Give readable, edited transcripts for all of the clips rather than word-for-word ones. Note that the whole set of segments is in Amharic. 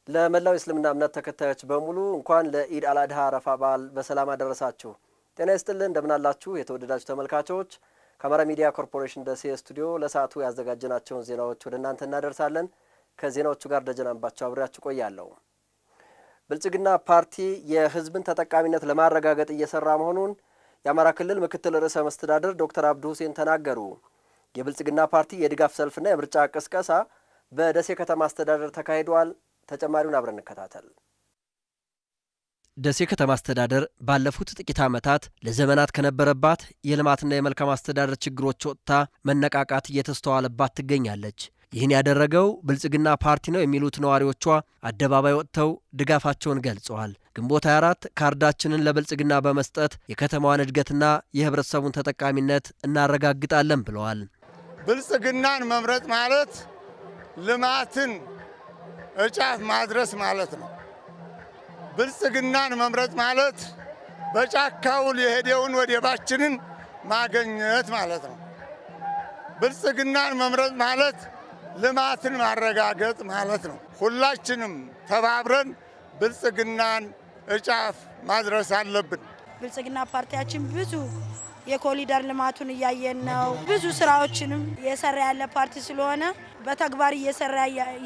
ለመላው እስልምና እምነት ተከታዮች በሙሉ እንኳን ለኢድ አልአድሃ አረፋ በዓል በሰላም አደረሳችሁ። ጤና ይስጥልን እንደምናላችሁ የተወደዳችሁ ተመልካቾች። ከአማራ ሚዲያ ኮርፖሬሽን ደሴ ስቱዲዮ ለሰዓቱ ያዘጋጀናቸውን ዜናዎች ወደ እናንተ እናደርሳለን። ከዜናዎቹ ጋር ደጀናንባቸው አብሬያችሁ ቆያለሁ። ብልጽግና ፓርቲ የህዝብን ተጠቃሚነት ለማረጋገጥ እየሰራ መሆኑን የአማራ ክልል ምክትል ርዕሰ መስተዳድር ዶክተር አብዱ ሁሴን ተናገሩ። የብልጽግና ፓርቲ የድጋፍ ሰልፍና የምርጫ ቅስቀሳ በደሴ ከተማ አስተዳደር ተካሂዷል። ተጨማሪውን አብረን እንከታተል። ደሴ ከተማ አስተዳደር ባለፉት ጥቂት ዓመታት ለዘመናት ከነበረባት የልማትና የመልካም አስተዳደር ችግሮች ወጥታ መነቃቃት እየተስተዋለባት ትገኛለች። ይህን ያደረገው ብልጽግና ፓርቲ ነው የሚሉት ነዋሪዎቿ አደባባይ ወጥተው ድጋፋቸውን ገልጸዋል። ግንቦት 24 ካርዳችንን ለብልጽግና በመስጠት የከተማዋን እድገትና የህብረተሰቡን ተጠቃሚነት እናረጋግጣለን ብለዋል። ብልጽግናን መምረጥ ማለት ልማትን እጫፍ ማድረስ ማለት ነው። ብልጽግናን መምረጥ ማለት በጫካው የሄደውን ወደባችንን ማገኘት ማለት ነው። ብልጽግናን መምረጥ ማለት ልማትን ማረጋገጥ ማለት ነው። ሁላችንም ተባብረን ብልጽግናን እጫፍ ማድረስ አለብን። ብልጽግና ፓርቲያችን ብዙ የኮሪደር ልማቱን እያየን ነው። ብዙ ስራዎችንም እየሰራ ያለ ፓርቲ ስለሆነ በተግባር እየሰራ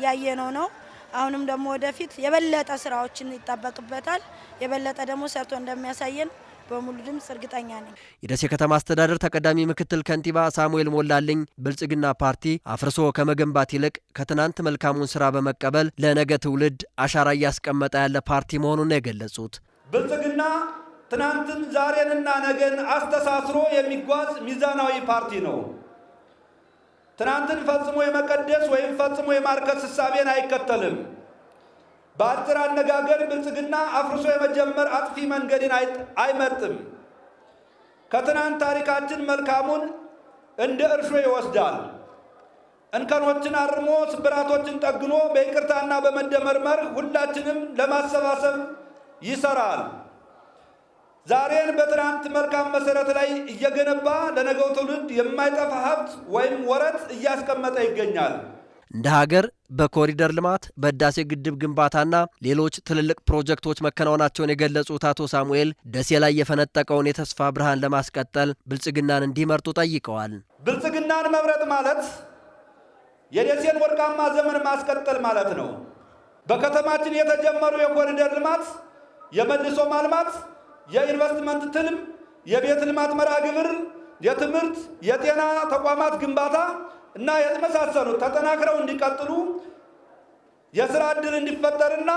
ያየነው ነው። አሁንም ደግሞ ወደፊት የበለጠ ስራዎችን ይጣበቅበታል። የበለጠ ደግሞ ሰርቶ እንደሚያሳየን በሙሉ ድምጽ እርግጠኛ ነኝ። የደሴ ከተማ አስተዳደር ተቀዳሚ ምክትል ከንቲባ ሳሙኤል ሞላልኝ ብልጽግና ፓርቲ አፍርሶ ከመገንባት ይልቅ ከትናንት መልካሙን ስራ በመቀበል ለነገ ትውልድ አሻራ እያስቀመጠ ያለ ፓርቲ መሆኑን ነው የገለጹት። ብልጽግና ትናንትን ዛሬንና ነገን አስተሳስሮ የሚጓዝ ሚዛናዊ ፓርቲ ነው። ትናንትን ፈጽሞ የመቀደስ ወይም ፈጽሞ የማርከስ ሕሳቤን አይከተልም። በአጭር አነጋገር ብልጽግና አፍርሶ የመጀመር አጥፊ መንገድን አይመርጥም። ከትናንት ታሪካችን መልካሙን እንደ እርሾ ይወስዳል። እንከኖችን አርሞ ስብራቶችን ጠግኖ በይቅርታና በመደመር ሁላችንም ለማሰባሰብ ይሰራል። ዛሬን በትናንት መልካም መሰረት ላይ እየገነባ ለነገው ትውልድ የማይጠፋ ሀብት ወይም ወረት እያስቀመጠ ይገኛል። እንደ ሀገር በኮሪደር ልማት በህዳሴ ግድብ ግንባታና ሌሎች ትልልቅ ፕሮጀክቶች መከናወናቸውን የገለጹት አቶ ሳሙኤል ደሴ ላይ የፈነጠቀውን የተስፋ ብርሃን ለማስቀጠል ብልጽግናን እንዲመርጡ ጠይቀዋል። ብልጽግናን መምረጥ ማለት የደሴን ወርቃማ ዘመን ማስቀጠል ማለት ነው። በከተማችን የተጀመሩ የኮሪደር ልማት፣ የመልሶ ማልማት፣ የኢንቨስትመንት ትልም፣ የቤት ልማት መርሃ ግብር፣ የትምህርት፣ የጤና ተቋማት ግንባታ እና የተመሳሰሉት ተጠናክረው እንዲቀጥሉ የሥራ ዕድል እንዲፈጠርና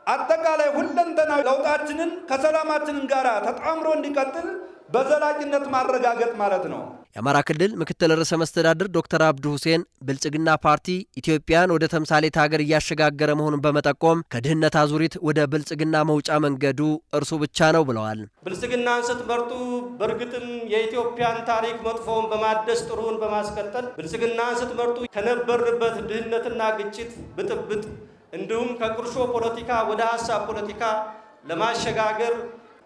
አጠቃላይ ሁለንተናዊ ለውጣችንን ከሰላማችን ጋር ተጣምሮ እንዲቀጥል በዘላቂነት ማረጋገጥ ማለት ነው። የአማራ ክልል ምክትል ርዕሰ መስተዳድር ዶክተር አብዱ ሁሴን ብልጽግና ፓርቲ ኢትዮጵያን ወደ ተምሳሌት ሀገር እያሸጋገረ መሆኑን በመጠቆም ከድህነት አዙሪት ወደ ብልጽግና መውጫ መንገዱ እርሱ ብቻ ነው ብለዋል። ብልጽግናን ስትመርጡ በእርግጥም የኢትዮጵያን ታሪክ መጥፎውን በማደስ ጥሩውን በማስቀጠል ብልጽግናን ስትመርጡ ከነበርንበት ድህነትና ግጭት፣ ብጥብጥ እንዲሁም ከቁርሾ ፖለቲካ ወደ ሀሳብ ፖለቲካ ለማሸጋገር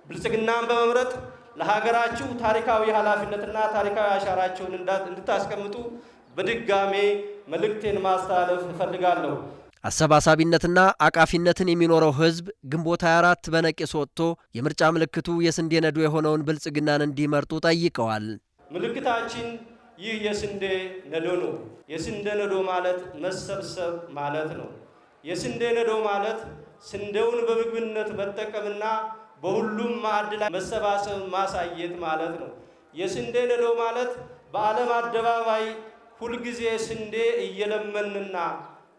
ብልጽግናን በመምረጥ ለሀገራችሁ ታሪካዊ ኃላፊነትና ታሪካዊ አሻራችሁን እንድታስቀምጡ በድጋሜ መልእክቴን ማስተላለፍ እፈልጋለሁ። አሰባሳቢነትና አቃፊነትን የሚኖረው ህዝብ ግንቦት 24 በነቂስ ወጥቶ የምርጫ ምልክቱ የስንዴ ነዶ የሆነውን ብልጽግናን እንዲመርጡ ጠይቀዋል። ምልክታችን ይህ የስንዴ ነዶ ነው። የስንዴ ነዶ ማለት መሰብሰብ ማለት ነው። የስንዴ ነዶ ማለት ስንዴውን በምግብነት መጠቀምና በሁሉም ማዕድ ላይ መሰባሰብ ማሳየት ማለት ነው። የስንዴ ነዶ ማለት በዓለም አደባባይ ሁልጊዜ ስንዴ እየለመንና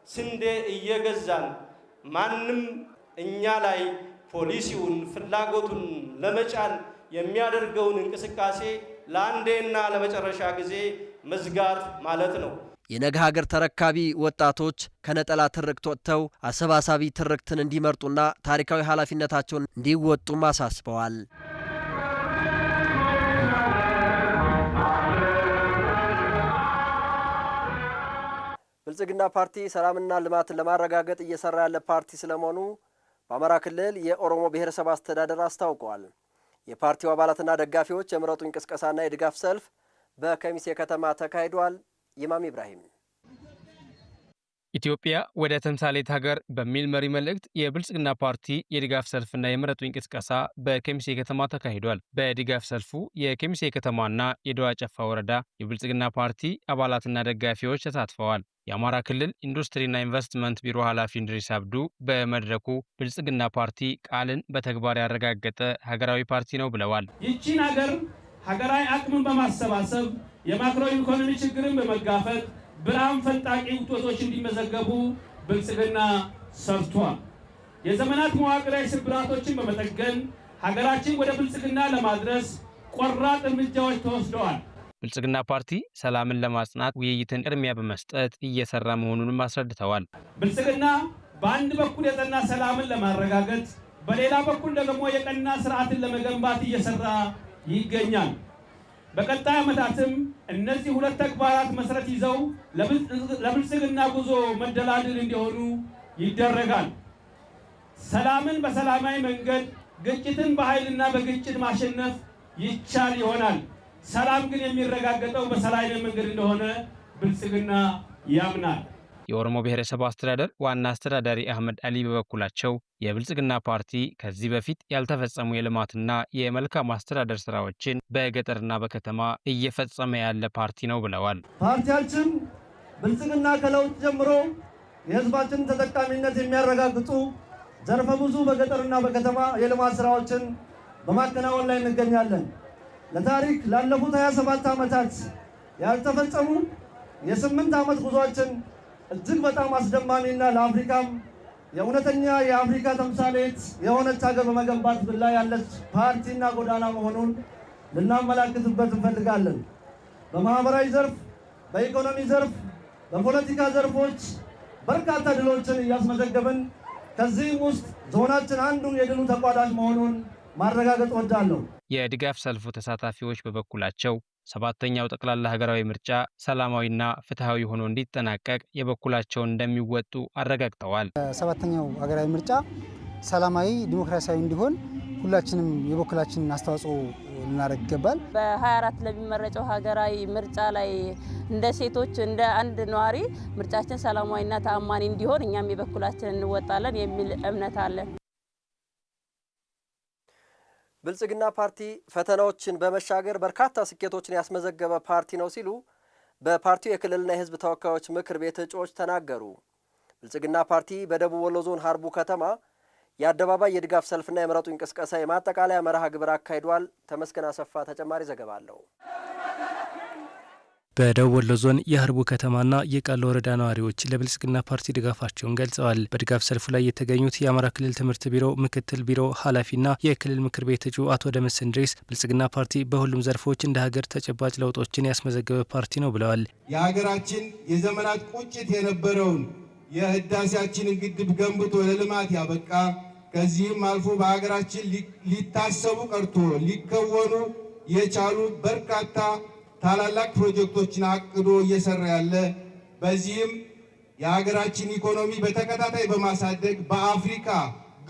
ስንዴ እየገዛን ማንም እኛ ላይ ፖሊሲውን ፍላጎቱን ለመጫን የሚያደርገውን እንቅስቃሴ ለአንዴና ለመጨረሻ ጊዜ መዝጋት ማለት ነው። የነገ ሀገር ተረካቢ ወጣቶች ከነጠላ ትርክት ወጥተው አሰባሳቢ ትርክትን እንዲመርጡና ታሪካዊ ኃላፊነታቸውን እንዲወጡም አሳስበዋል። ብልጽግና ፓርቲ ሰላምና ልማትን ለማረጋገጥ እየሰራ ያለ ፓርቲ ስለመሆኑ በአማራ ክልል የኦሮሞ ብሔረሰብ አስተዳደር አስታውቀዋል። የፓርቲው አባላትና ደጋፊዎች የምረጡኝ ቅስቀሳና የድጋፍ ሰልፍ በከሚሴ ከተማ ተካሂዷል። ኢማም ኢብራሂም ኢትዮጵያ ወደ ተምሳሌት ሀገር በሚል መሪ መልእክት የብልጽግና ፓርቲ የድጋፍ ሰልፍና የምረጡኝ ቅስቀሳ በከሚሴ ከተማ ተካሂዷል። በድጋፍ ሰልፉ የከሚሴ ከተማና የደዋ ጨፋ ወረዳ የብልጽግና ፓርቲ አባላትና ደጋፊዎች ተሳትፈዋል። የአማራ ክልል ኢንዱስትሪና ኢንቨስትመንት ቢሮ ኃላፊ እንድሪስ አብዱ በመድረኩ ብልጽግና ፓርቲ ቃልን በተግባር ያረጋገጠ ሀገራዊ ፓርቲ ነው ብለዋል። ይቺን ሀገራዊ አቅምን በማሰባሰብ የማክሮ ኢኮኖሚ ችግርን በመጋፈጥ ብርሃን ፈንጣቂ ውጤቶች እንዲመዘገቡ ብልጽግና ሰርቷል። የዘመናት መዋቅራዊ ስብራቶችን በመጠገን ሀገራችን ወደ ብልጽግና ለማድረስ ቆራጥ እርምጃዎች ተወስደዋል። ብልጽግና ፓርቲ ሰላምን ለማጽናት ውይይትን ቅድሚያ በመስጠት እየሰራ መሆኑንም አስረድተዋል። ብልጽግና በአንድ በኩል የጸና ሰላምን ለማረጋገጥ፣ በሌላ በኩል ደግሞ የቀና ስርዓትን ለመገንባት እየሰራ ይገኛል። በቀጣይ ዓመታትም እነዚህ ሁለት ተግባራት መሰረት ይዘው ለብልጽግና ጉዞ መደላድል እንዲሆኑ ይደረጋል። ሰላምን በሰላማዊ መንገድ፣ ግጭትን በኃይልና በግጭት ማሸነፍ ይቻል ይሆናል። ሰላም ግን የሚረጋገጠው በሰላማዊ መንገድ እንደሆነ ብልጽግና ያምናል። የኦሮሞ ብሔረሰብ አስተዳደር ዋና አስተዳዳሪ አህመድ አሊ በበኩላቸው የብልጽግና ፓርቲ ከዚህ በፊት ያልተፈጸሙ የልማትና የመልካም አስተዳደር ስራዎችን በገጠርና በከተማ እየፈጸመ ያለ ፓርቲ ነው ብለዋል። ፓርቲያችን ብልጽግና ከለውጥ ጀምሮ የህዝባችን ተጠቃሚነት የሚያረጋግጡ ዘርፈ ብዙ በገጠርና በከተማ የልማት ስራዎችን በማከናወን ላይ እንገኛለን። ለታሪክ ላለፉት 27 ዓመታት ያልተፈጸሙ የ8 ዓመት ጉዟችን እጅግ በጣም አስደማሚና ለአፍሪካም የእውነተኛ የአፍሪካ ተምሳሌት የሆነች ሀገር በመገንባት ላይ ያለች ፓርቲና ጎዳና መሆኑን ልናመላክትበት እንፈልጋለን። በማህበራዊ ዘርፍ፣ በኢኮኖሚ ዘርፍ፣ በፖለቲካ ዘርፎች በርካታ ድሎችን እያስመዘገብን ከዚህም ውስጥ ዞናችን አንዱ የድሉ ተቋዳሽ መሆኑን ማረጋገጥ ወዳለሁ። የድጋፍ ሰልፉ ተሳታፊዎች በበኩላቸው ሰባተኛው ጠቅላላ ሀገራዊ ምርጫ ሰላማዊና ፍትሃዊ ሆኖ እንዲጠናቀቅ የበኩላቸውን እንደሚወጡ አረጋግጠዋል። ሰባተኛው ሀገራዊ ምርጫ ሰላማዊ ዲሞክራሲያዊ እንዲሆን ሁላችንም የበኩላችንን አስተዋጽኦ ልናደርግ ይገባል። በ24 ለሚመረጨው ሀገራዊ ምርጫ ላይ እንደ ሴቶች እንደ አንድ ነዋሪ ምርጫችን ሰላማዊና ተአማኒ እንዲሆን እኛም የበኩላችንን እንወጣለን የሚል እምነት አለን። ብልጽግና ፓርቲ ፈተናዎችን በመሻገር በርካታ ስኬቶችን ያስመዘገበ ፓርቲ ነው ሲሉ በፓርቲው የክልልና የሕዝብ ተወካዮች ምክር ቤት እጩዎች ተናገሩ። ብልጽግና ፓርቲ በደቡብ ወሎ ዞን ሀርቡ ከተማ የአደባባይ የድጋፍ ሰልፍና የምረጡኝ ቅስቀሳ የማጠቃለያ መርሃ ግብር አካሂዷል። ተመስገን አሰፋ ተጨማሪ ዘገባ አለው። በደቡብ ወሎ ዞን የሀርቡ ከተማና የቃሉ ወረዳ ነዋሪዎች ለብልጽግና ፓርቲ ድጋፋቸውን ገልጸዋል። በድጋፍ ሰልፉ ላይ የተገኙት የአማራ ክልል ትምህርት ቢሮ ምክትል ቢሮ ኃላፊና የክልል ምክር ቤት እጩ አቶ ደመስ እንድሪስ ብልጽግና ፓርቲ በሁሉም ዘርፎች እንደ ሀገር ተጨባጭ ለውጦችን ያስመዘገበ ፓርቲ ነው ብለዋል። የሀገራችን የዘመናት ቁጭት የነበረውን የህዳሴያችንን ግድብ ገንብቶ ለልማት ያበቃ፣ ከዚህም አልፎ በሀገራችን ሊታሰቡ ቀርቶ ሊከወኑ የቻሉ በርካታ ታላላቅ ፕሮጀክቶችን አቅዶ እየሰራ ያለ፣ በዚህም የሀገራችን ኢኮኖሚ በተከታታይ በማሳደግ በአፍሪካ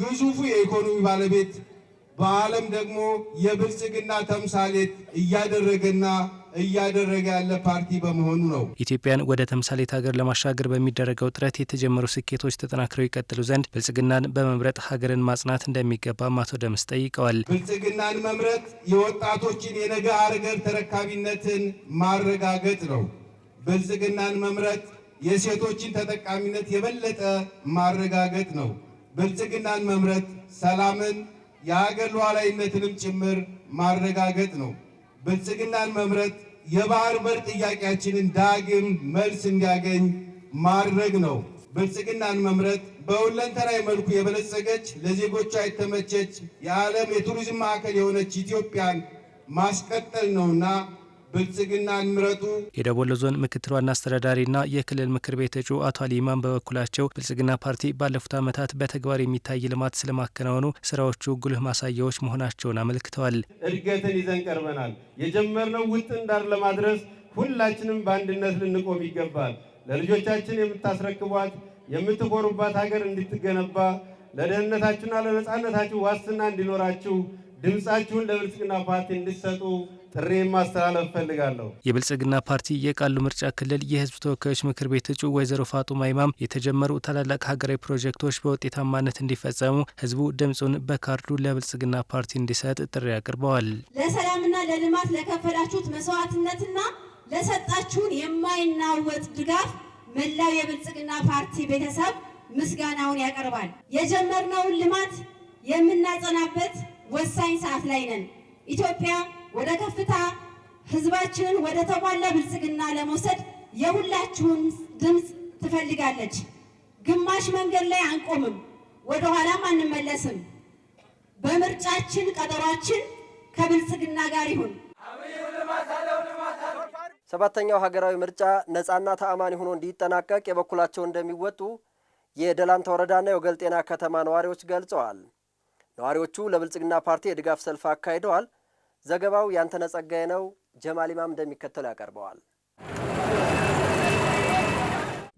ግዙፉ የኢኮኖሚ ባለቤት በዓለም ደግሞ የብልጽግና ተምሳሌት እያደረገ ያለ ፓርቲ በመሆኑ ነው። ኢትዮጵያን ወደ ተምሳሌት ሀገር ለማሻገር በሚደረገው ጥረት የተጀመሩ ስኬቶች ተጠናክረው ይቀጥሉ ዘንድ ብልጽግናን በመምረጥ ሀገርን ማጽናት እንደሚገባም አቶ ደምስ ጠይቀዋል። ብልጽግናን መምረጥ የወጣቶችን የነገ ሀገር ተረካቢነትን ማረጋገጥ ነው። ብልጽግናን መምረጥ የሴቶችን ተጠቃሚነት የበለጠ ማረጋገጥ ነው። ብልጽግናን መምረጥ ሰላምን የሀገር ሉዓላዊነትንም ጭምር ማረጋገጥ ነው። ብልጽግናን መምረጥ የባህር በር ጥያቄያችንን ዳግም መልስ እንዲያገኝ ማድረግ ነው። ብልጽግናን መምረጥ በሁለንተናዊ መልኩ የበለጸገች ለዜጎቿ የተመቸች የዓለም የቱሪዝም ማዕከል የሆነች ኢትዮጵያን ማስቀጠል ነውና ብልጽግናን ምረጡ። የደቡብ ወሎ ዞን ምክትል ዋና አስተዳዳሪና የክልል ምክር ቤት እጩ አቶ አሊማን በበኩላቸው ብልጽግና ፓርቲ ባለፉት ዓመታት በተግባር የሚታይ ልማት ስለማከናወኑ ስራዎቹ ጉልህ ማሳያዎች መሆናቸውን አመልክተዋል። እድገትን ይዘን ቀርበናል። የጀመርነው ውጥን ዳር ለማድረስ ሁላችንም በአንድነት ልንቆም ይገባል። ለልጆቻችን የምታስረክቧት የምትኮሩባት ሀገር እንድትገነባ፣ ለደህንነታችሁና ለነጻነታችሁ ዋስትና እንዲኖራችሁ ድምጻችሁን ለብልጽግና ፓርቲ እንድትሰጡ ጥሪ ማስተላለፍ ፈልጋለሁ። የብልጽግና ፓርቲ የቃሉ ምርጫ ክልል የህዝብ ተወካዮች ምክር ቤት እጩ ወይዘሮ ፋጡማ ኢማም የተጀመሩ ታላላቅ ሀገራዊ ፕሮጀክቶች በውጤታማነት እንዲፈጸሙ ህዝቡ ድምጹን በካርዱ ለብልጽግና ፓርቲ እንዲሰጥ ጥሪ አቅርበዋል። ለሰላምና ለልማት ለከፈላችሁት መስዋዕትነትና ለሰጣችሁን የማይናወጥ ድጋፍ መላው የብልጽግና ፓርቲ ቤተሰብ ምስጋናውን ያቀርባል። የጀመርነውን ልማት የምናጸናበት ወሳኝ ሰዓት ላይ ነን። ኢትዮጵያ ወደ ከፍታ ህዝባችንን ወደ ተሟላ ብልጽግና ለመውሰድ የሁላችሁን ድምጽ ትፈልጋለች። ግማሽ መንገድ ላይ አንቆምም፣ ወደ ኋላም አንመለስም። በምርጫችን ቀጠሯችን ከብልጽግና ጋር ይሁን። ሰባተኛው ሀገራዊ ምርጫ ነጻና ተአማኒ ሆኖ እንዲጠናቀቅ የበኩላቸውን እንደሚወጡ የደላንታ ወረዳና የወገልጤና ከተማ ነዋሪዎች ገልጸዋል። ነዋሪዎቹ ለብልጽግና ፓርቲ የድጋፍ ሰልፍ አካሂደዋል። ዘገባው ያንተነ ጸጋዬ ነው። ጀማል ኢማም እንደሚከተለው ያቀርበዋል።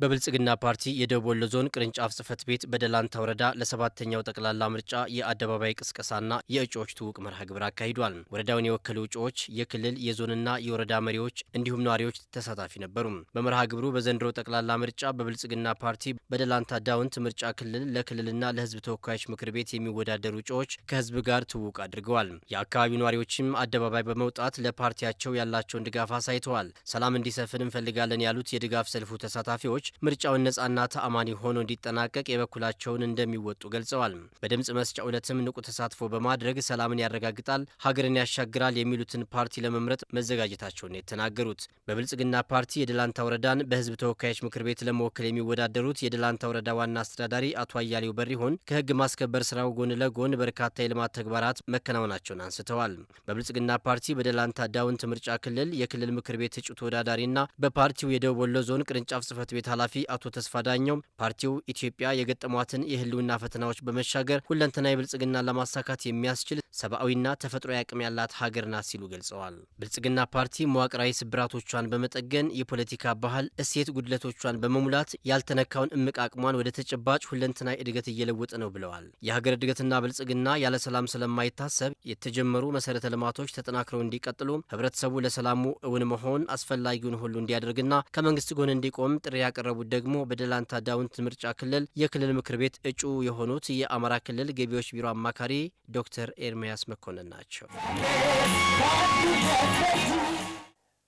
በብልጽግና ፓርቲ የደቡብ ወሎ ዞን ቅርንጫፍ ጽህፈት ቤት በደላንታ ወረዳ ለሰባተኛው ጠቅላላ ምርጫ የአደባባይ ቅስቀሳና የእጩዎች ትውውቅ መርሃ ግብር አካሂዷል። ወረዳውን የወከሉ እጩዎች፣ የክልል የዞንና የወረዳ መሪዎች እንዲሁም ነዋሪዎች ተሳታፊ ነበሩ። በመርሃ ግብሩ በዘንድሮ ጠቅላላ ምርጫ በብልጽግና ፓርቲ በደላንታ ዳውንት ምርጫ ክልል ለክልልና ለህዝብ ተወካዮች ምክር ቤት የሚወዳደሩ እጩዎች ከህዝብ ጋር ትውውቅ አድርገዋል። የአካባቢው ነዋሪዎችም አደባባይ በመውጣት ለፓርቲያቸው ያላቸውን ድጋፍ አሳይተዋል። ሰላም እንዲሰፍን እንፈልጋለን ያሉት የድጋፍ ሰልፉ ተሳታፊዎች ምርጫውን ነጻና ተአማኒ ሆኖ እንዲጠናቀቅ የበኩላቸውን እንደሚወጡ ገልጸዋል። በድምጽ መስጫው ዕለትም ንቁ ተሳትፎ በማድረግ ሰላምን ያረጋግጣል፣ ሀገርን ያሻግራል የሚሉትን ፓርቲ ለመምረጥ መዘጋጀታቸውን የተናገሩት በብልጽግና ፓርቲ የደላንታ ወረዳን በህዝብ ተወካዮች ምክር ቤት ለመወከል የሚወዳደሩት የደላንታ ወረዳ ዋና አስተዳዳሪ አቶ አያሌው በሪሆን ከህግ ማስከበር ስራው ጎን ለጎን በርካታ የልማት ተግባራት መከናወናቸውን አንስተዋል። በብልጽግና ፓርቲ በደላንታ ዳውንት ምርጫ ክልል የክልል ምክር ቤት እጩ ተወዳዳሪና በፓርቲው የደቡብ ወሎ ዞን ቅርንጫፍ ጽህፈት ቤት ኃላፊ አቶ ተስፋ ዳኘው ፓርቲው ኢትዮጵያ የገጠሟትን የህልውና ፈተናዎች በመሻገር ሁለንተናዊ ብልጽግና ለማሳካት የሚያስችል ሰብአዊና ተፈጥሯዊ አቅም ያላት ሀገር ናት ሲሉ ገልጸዋል። ብልጽግና ፓርቲ መዋቅራዊ ስብራቶቿን በመጠገን የፖለቲካ ባህል እሴት ጉድለቶቿን በመሙላት ያልተነካውን እምቅ አቅሟን ወደ ተጨባጭ ሁለንተናዊ እድገት እየለወጠ ነው ብለዋል። የሀገር እድገትና ብልጽግና ያለ ሰላም ስለማይታሰብ የተጀመሩ መሰረተ ልማቶች ተጠናክረው እንዲቀጥሉ ህብረተሰቡ ለሰላሙ እውን መሆን አስፈላጊውን ሁሉ እንዲያደርግና ከመንግስት ጎን እንዲቆም ጥሪ ያቀረቡት ደግሞ በደላንታ ዳውንት ምርጫ ክልል የክልል ምክር ቤት እጩ የሆኑት የአማራ ክልል ገቢዎች ቢሮ አማካሪ ዶክተር ኤርሚያስ መኮንን ናቸው።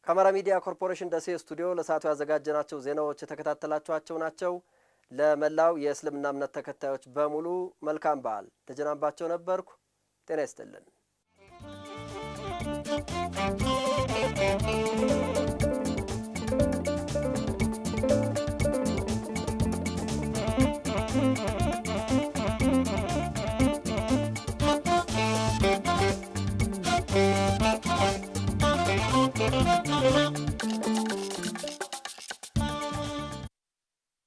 ከአማራ ሚዲያ ኮርፖሬሽን ደሴ ስቱዲዮ ለሰዓቱ ያዘጋጀናቸው ዜናዎች የተከታተላችኋቸው ናቸው። ለመላው የእስልምና እምነት ተከታዮች በሙሉ መልካም በዓል። ተጀናባቸው ነበርኩ። ጤና ይስጥልን።